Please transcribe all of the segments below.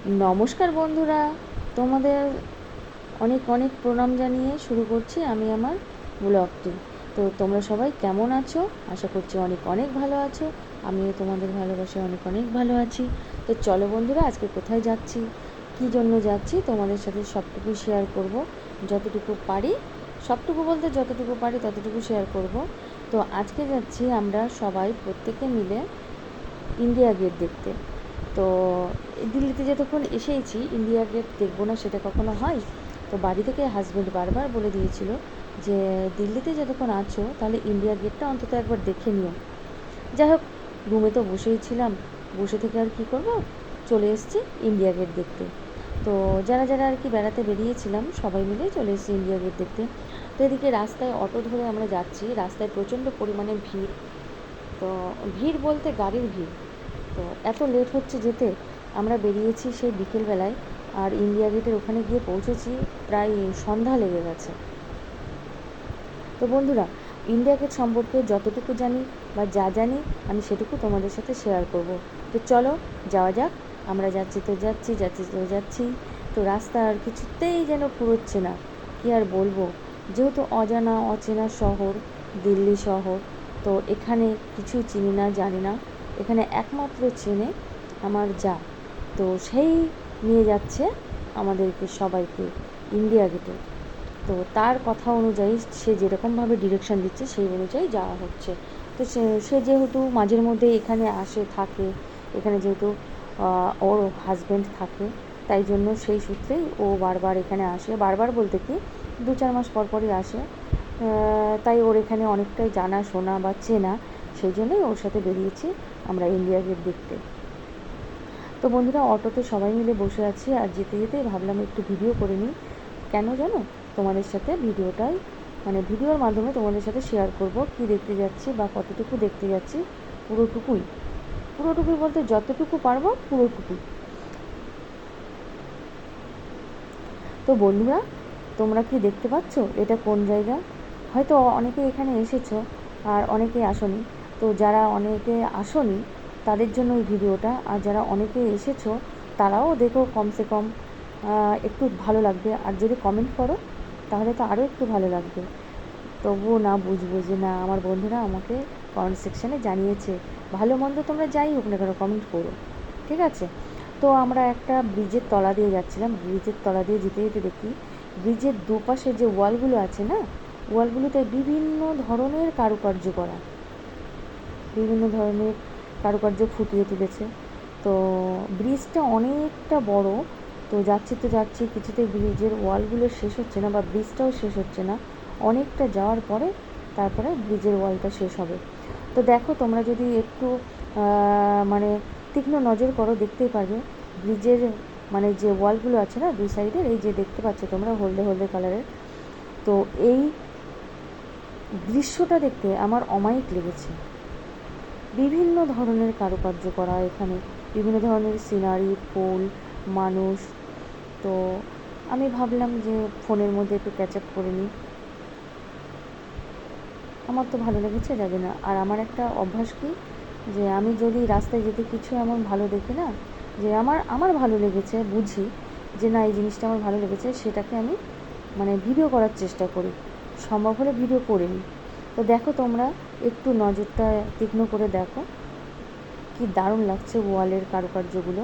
নমস্কার বন্ধুরা, তোমাদের অনেক অনেক প্রণাম জানিয়ে শুরু করছি আমি আমার ব্লগটি। তো তোমরা সবাই কেমন আছো? আশা করছি অনেক অনেক ভালো আছো। আমিও তোমাদের ভালোবাসে অনেক অনেক ভালো আছি। তো চলো বন্ধুরা, আজকে কোথায় যাচ্ছি, কী জন্য যাচ্ছি, তোমাদের সাথে সবটুকু শেয়ার করব যতটুকু পারি। সবটুকু বলতে যতটুকু পারি ততটুকু শেয়ার করব। তো আজকে যাচ্ছি আমরা সবাই প্রত্যেকে মিলে ইন্ডিয়া গেট দেখতে। তো দিল্লিতে যতক্ষণ এসেইছি, ইন্ডিয়া গেট দেখবো না সেটা কখনো হয়? তো বাড়ি থেকে হাজব্যান্ড বারবার বলে দিয়েছিল যে দিল্লিতে যতক্ষণ আছো তাহলে ইন্ডিয়া গেটটা অন্তত একবার দেখে নিও। যাই হোক, রুমে তো বসেই ছিলাম, বসে থেকে আর কি করব, চলে এসেছি ইন্ডিয়া গেট দেখতে। তো যারা যারা আর কি বেড়াতে বেরিয়েছিলাম সবাই মিলে চলে এসেছি ইন্ডিয়া গেট দেখতে। তো এদিকে রাস্তায় অটো ধরে আমরা যাচ্ছি, রাস্তায় প্রচণ্ড পরিমাণে ভিড়। তো ভিড় বলতে গাড়ির ভিড়। তো এত লেট হচ্ছে যেতে, আমরা বেরিয়েছি সেই বিকেলবেলায়, আর ইন্ডিয়া গেটের ওখানে গিয়ে পৌঁছেছি প্রায় সন্ধ্যা লেগে গেছে। তো বন্ধুরা, ইন্ডিয়া গেট সম্পর্কে যতটুকু জানি বা যা জানি আমি সেটুকু তোমাদের সাথে শেয়ার করব। তো চলো যাওয়া যাক। আমরা যাচ্ছি তো যাচ্ছি, যাচ্ছি তো যাচ্ছি। তো রাস্তা আর কিছুতেই যেন ফুরোচ্ছে না, কী আর বলবো। যেহেতু অজানা অচেনা শহর, দিল্লি শহর, তো এখানে কিছুই চিনি না জানি না। এখানে একমাত্র চেনে আমার যা। তো সেই নিয়ে যাচ্ছে আমাদেরকে সবাইকে ইন্ডিয়া গেটে। তো তার কথা অনুযায়ী সে যেরকমভাবে ডিরেকশন দিচ্ছে সেই অনুযায়ী যাওয়া হচ্ছে। তো সে যেহেতু মাঝের মধ্যে এখানে আসে থাকে, এখানে যেহেতু ওর হাজব্যান্ড থাকে, তাই জন্য সেই সূত্রেই ও বারবার এখানে আসে। বারবার বলতে কি, 2-4 মাস পর পরই আসে। তাই ওর এখানে অনেকটাই জানা শোনা বা চেনা, সেই জন্যই ওর সাথে বেরিয়েছি আমরা ইন্ডিয়া গেট দেখতে। তো বন্ধুরা, অটোতে সবাই মিলে বসে আছি, আর যেতে যেতে ভাবলাম একটু ভিডিও করে নিই। কেন জানো? তোমাদের সাথে ভিডিওটাই ভিডিওর মাধ্যমে তোমাদের সাথে শেয়ার করব কি দেখতে যাচ্ছি বা কতটুকু দেখতে যাচ্ছি। পুরোটুকুই পুরোটুকুই বলতে যতটুকু পারবো পুরোটুকুই। তো বন্ধুরা, তোমরা কি দেখতে পাচ্ছ এটা কোন জায়গা? হয়তো অনেকে এখানে এসেছো আর অনেকে আসনি। তো যারা অনেকে আসনি তাদের জন্য এই ভিডিওটা, আর যারা অনেকে এসেছো তারাও দেখো, কমসে কম একটু ভালো লাগবে। আর যদি কমেন্ট করো তাহলে তো আরও একটু ভালো লাগবে। তবুও না বুঝবো যে না, আমার বন্ধুরা আমাকে কমেন্ট সেকশানে জানিয়েছে। ভালো মন্দ তোমরা যাই হোক না কেন কমেন্ট করো, ঠিক আছে? তো আমরা একটা ব্রিজের তলা দিয়ে যাচ্ছিলাম, ব্রিজের তলা দিয়ে যেতে যেতে দেখি ব্রিজের দুপাশে যে ওয়ালগুলো আছে না, ওয়ালগুলোতে বিভিন্ন ধরনের কারুকার্য করা, বিভিন্ন ধরনের কারুকার্য ফুটিয়ে তুলেছে। তো ব্রিজটা অনেকটা বড়। তো যাচ্ছি তো যাচ্ছি, কিছুতেই ব্রিজের ওয়ালগুলো শেষ হচ্ছে না বা ব্রিজটাও শেষ হচ্ছে না। অনেকটা যাওয়ার পরে তারপরে ব্রিজের ওয়ালটা শেষ হবে। তো দেখো, তোমরা যদি একটু তীক্ষ্ণ নজর করো দেখতেই পারবে ব্রিজের যে ওয়ালগুলো আছে না দুই সাইডের, এই যে দেখতে পাচ্ছ তোমরা হলদে হলদে কালারের। তো এই দৃশ্যটা দেখতে আমার অমায়িক লেগেছে। বিভিন্ন ধরনের কারুকার্য করা এখানে, বিভিন্ন ধরনের সিনারি, ফুল, মানুষ। তো আমি ভাবলাম যে ফোনের মধ্যে একটু ক্যাচ আপ করে নিই। আমার তো ভালো লেগেছে, যাবে না। আর আমার একটা অভ্যাস কি, যে আমি যদি রাস্তায় যেতে কিছু এমন ভালো দেখি না, যে আমার আমার ভালো লেগেছে, বুঝি যে না এই জিনিসটা আমার ভালো লেগেছে, সেটাকে আমি ভিডিও করার চেষ্টা করি, সম্ভব হলে ভিডিও করে নিই। তো দেখো তোমরা একটু নজরটা তীক্ষ্ণ করে দেখো, কি দারুণ লাগছে ওয়ালের কারুকার্যগুলো।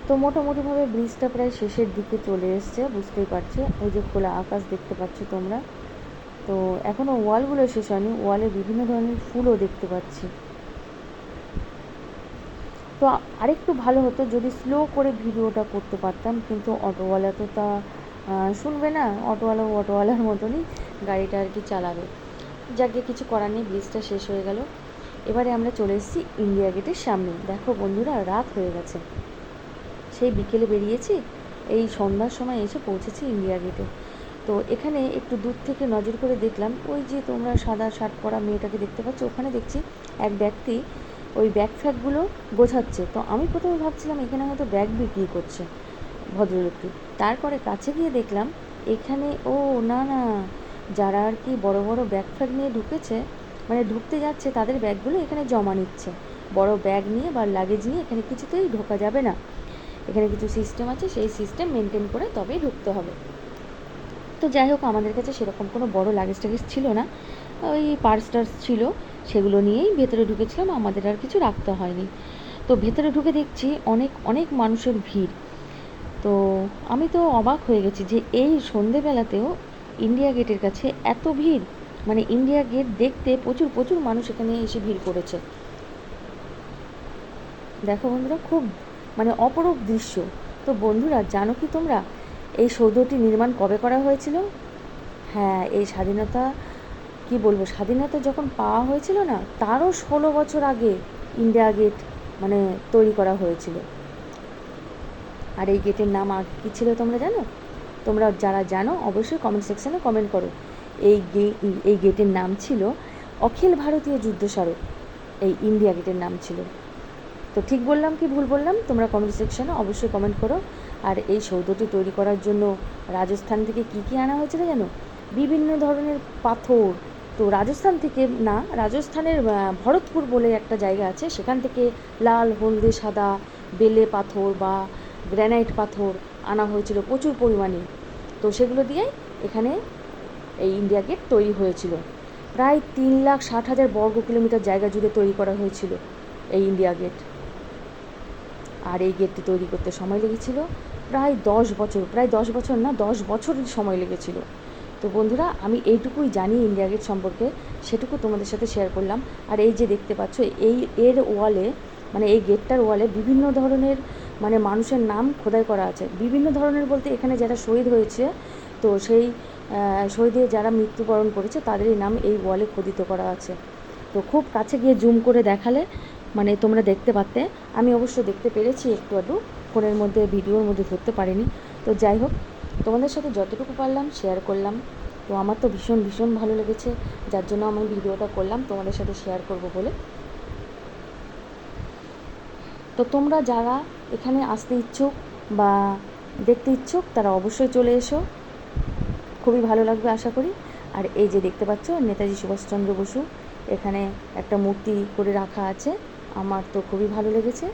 তো মোটামুটিভাবে ব্রিজটা প্রায় শেষের দিকে চলে এসছে, বুঝতেই পারছে। ওই যে খোলা আকাশ দেখতে পাচ্ছ তোমরা। তো এখনও ওয়ালগুলো শেষ হয়নি, ওয়ালে বিভিন্ন ধরনের ফুলও দেখতে পাচ্ছি। তো আরেকটু ভালো হতো যদি স্লো করে ভিডিওটা করতে পারতাম, কিন্তু অটোওয়ালা তো তা শুনবে না। অটোওয়ালার মতনই গাড়িটা আর কি চালাবে। যাকে কিছু করার নেই, ব্রিজটা শেষ হয়ে গেল। এবারে আমরা চলে এসেছি ইন্ডিয়া গেটের সামনে। দেখো বন্ধুরা, রাত হয়ে গেছে, সেই বিকেলে বেরিয়েছি, এই সন্ধ্যার সময় এসে পৌঁছেছি ইন্ডিয়া গেটে। তো এখানে একটু দূর থেকে নজর করে দেখলাম, ওই যে তোমরা সাদা শার্ট পরা মেয়েটাকে দেখতে পাচ্ছ, ওখানে দেখছি এক ব্যক্তি ওই ব্যাগ ফ্যাগগুলো গোছাচ্ছে। তো আমি প্রথমে ভাবছিলাম এখানে হয়তো ব্যাগ বিক্রি করছে ভদ্রলোকটি। তারপরে কাছে গিয়ে দেখলাম এখানে না না, যারা আর কি বড় বড় ব্যাগ ফ্যাগ নিয়ে ঢুকেছে, ঢুকতে যাচ্ছে, তাদের ব্যাগগুলো এখানে জমা নিচ্ছে। বড় ব্যাগ নিয়ে বা লাগেজ নিয়ে এখানে কিছুতেই ঢোকা যাবে না। এখানে কিছু সিস্টেম আছে, সেই সিস্টেম মেনটেন করে তবেই ঢুকতে হবে। তো যাই হোক, আমাদের কাছে সেরকম কোনো বড় লাগেজ টাগেজ ছিল না, ওই পার্স টার্স ছিল, সেগুলো নিয়েই ভেতরে ঢুকেছিলাম, আমাদের আর কিছু রাখতে হয়নি। তো ভেতরে ঢুকে দেখছি অনেক অনেক মানুষের ভিড়। তো আমি তো অবাক হয়ে গেছি যে এই সন্ধেবেলাতেও ইন্ডিয়া গেটের কাছে এত ভিড়, মানে ইন্ডিয়া গেট দেখতে প্রচুর প্রচুর মানুষ এখানে এসে ভিড় করেছে। দেখো বন্ধুরা, খুব মানে অপরূপ দৃশ্য। তো বন্ধুরা, জানো কি তোমরা এই সৌধটি নির্মাণ কবে করা হয়েছিল? হ্যাঁ, এই স্বাধীনতা, কি বলবো, স্বাধীনতা যখন পাওয়া হয়েছিল না, তারও 16 বছর আগে ইন্ডিয়া গেট মানে তৈরি করা হয়েছিল। আর এই গেটের নাম আগে কী ছিল তোমরা জানো? তোমরা যারা জানো অবশ্যই কমেন্ট সেকশানে কমেন্ট করো। এই গেটের নাম ছিল অখিল ভারতীয় যুদ্ধ স্মারক। এই ইন্ডিয়া গেটের নাম ছিল। তো ঠিক বললাম কি ভুল বললাম, তোমরা কমেন্ট সেকশানে অবশ্যই কমেন্ট করো। আর এই সৌধটি তৈরি করার জন্য রাজস্থান থেকে কী কী আনা হয়েছিল জানো? বিভিন্ন ধরনের পাথর। তো রাজস্থান থেকে না, রাজস্থানের ভরতপুর বলে একটা জায়গা আছে, সেখান থেকে লাল, হলদে, সাদা বেলে পাথর বা গ্র্যানাইট পাথর আনা হয়েছিল প্রচুর পরিমাণে। তো সেগুলো দিয়েই এখানে এই ইন্ডিয়া গেট তৈরি হয়েছিল। প্রায় 3,60,000 বর্গ কিলোমিটার জায়গা জুড়ে তৈরি করা হয়েছিল এই ইন্ডিয়া গেট। আর এই গেটটি তৈরি করতে সময় লেগেছিল প্রায় 10 বছর, প্রায় 10 বছর না, 10 বছর সময় লেগেছিল। তো বন্ধুরা, আমি এইটুকুই জানি ইন্ডিয়া গেট সম্পর্কে, সেটুকু তোমাদের সাথে শেয়ার করলাম। আর এই যে দেখতে পাচ্ছ, এর ওয়ালে, মানে এই গেটটার ওয়ালে বিভিন্ন ধরনের মানে মানুষের নাম খোদাই করা আছে। বিভিন্ন ধরনের বলতে এখানে যারা শহীদ হয়েছে, তো সেই শহীদে যারা মৃত্যুবরণ করেছে তাদেরই নাম এই ওয়ালে খোদিত করা আছে। তো খুব কাছে গিয়ে জুম করে দেখালে মানে তোমরা দেখতে পারতে। আমি অবশ্য দেখতে পেরেছি একটু আধটু, ফোনের মধ্যে ভিডিওর মধ্যে ধরতে পারিনি। তো যাই হোক, তোমাদের সাথে যতটুকু পারলাম শেয়ার করলাম। তো আমার তো ভীষণ ভীষণ ভালো লেগেছে, যার জন্য আমি ভিডিওটা করলাম তোমাদের সাথে শেয়ার করব বলে। তো তোমরা যারা এখানে আসতে ইচ্ছুক বা দেখতে ইচ্ছুক, তারা অবশ্যই চলে এসো, খুবই ভালো লাগবে আশা করি। আর এই যে দেখতে পাচ্ছ, নেতাজি সুভাষচন্দ্র বসু এখানে একটা মূর্তি করে রাখা আছে, আমার তো খুবই ভালো লেগেছে।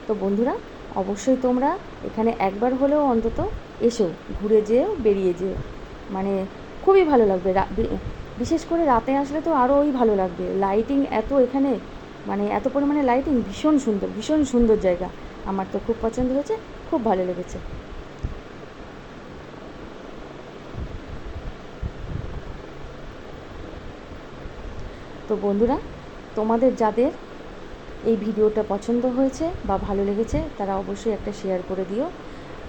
তো বন্ধুরা, অবশ্যই তোমরা এখানে একবার হলেও অন্তত এসো, ঘুরে যেও, বেরিয়ে যেও, মানে খুবই ভালো লাগবে। বিশেষ করে রাতে আসলে তো আরোই ভালো লাগবে। লাইটিং এত এখানে, মানে এত পরিমাণে লাইটিং, ভীষণ সুন্দর, ভীষণ সুন্দর জায়গা। আমার তো খুব পছন্দ হয়েছে, খুব ভালো লেগেছে। তো বন্ধুরা, তোমাদের যাদের এই ভিডিওটা পছন্দ হয়েছে বা ভালো লেগেছে, তারা অবশ্যই একটা শেয়ার করে দিও,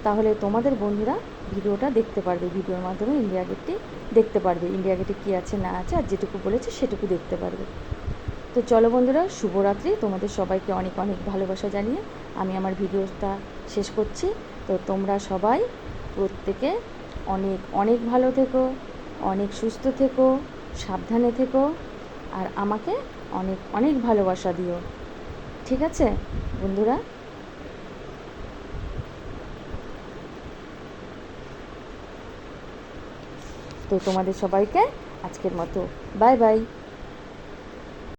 তাহলে তোমাদের বন্ধুরা ভিডিওটা দেখতে পারবে, ভিডিওর মাধ্যমে ইন্ডিয়া গেটটি দেখতে পারবে, ইন্ডিয়া গেটে কী আছে না আছে, আর যেটুকু বলেছে সেটুকু দেখতে পারবে। তো চলো বন্ধুরা, শুভরাত্রি। তোমাদের সবাইকে অনেক অনেক ভালোবাসা জানিয়ে আমি আমার ভিডিওটা শেষ করছি। তো তোমরা সবাই প্রত্যেকে অনেক অনেক ভালো থেকো, অনেক সুস্থ থেকো, সাবধানে থেকো, আর আমাকে অনেক অনেক ভালোবাসা দিও। ঠিক আছে বন্ধুরা? তো তোমাদের সবাইকে আজকের মতো বাই বাই।